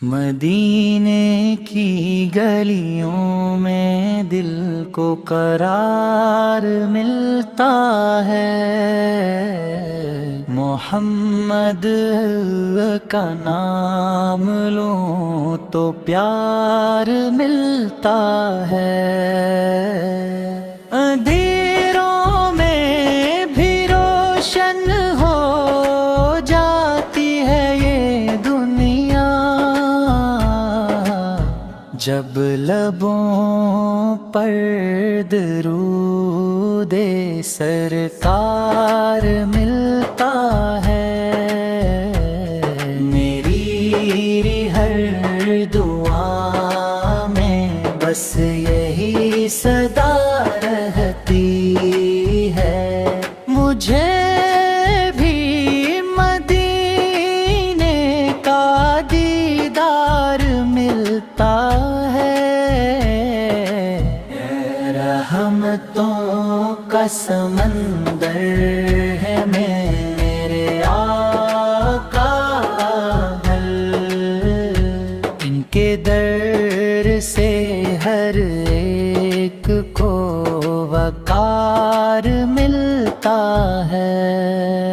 مدینے کی گلیوں میں دل کو قرار ملتا ہے، محمد کا نام لوں تو پیار ملتا ہے۔ اندھیروں میں بھی روشن ہو جاتی ہے یہ دنیا، جب لبوں پر درود سرکار ملتا ہے۔ میری ہر دعا میں بس یہی صدا رہتی ہے، مجھے بھی مدینے کا دیدار ملتا ہے۔ رحمتوں کا سمندر ہے میرے آقا اہل، ان کے در سے ہر ایک کو وقار ملتا ہے۔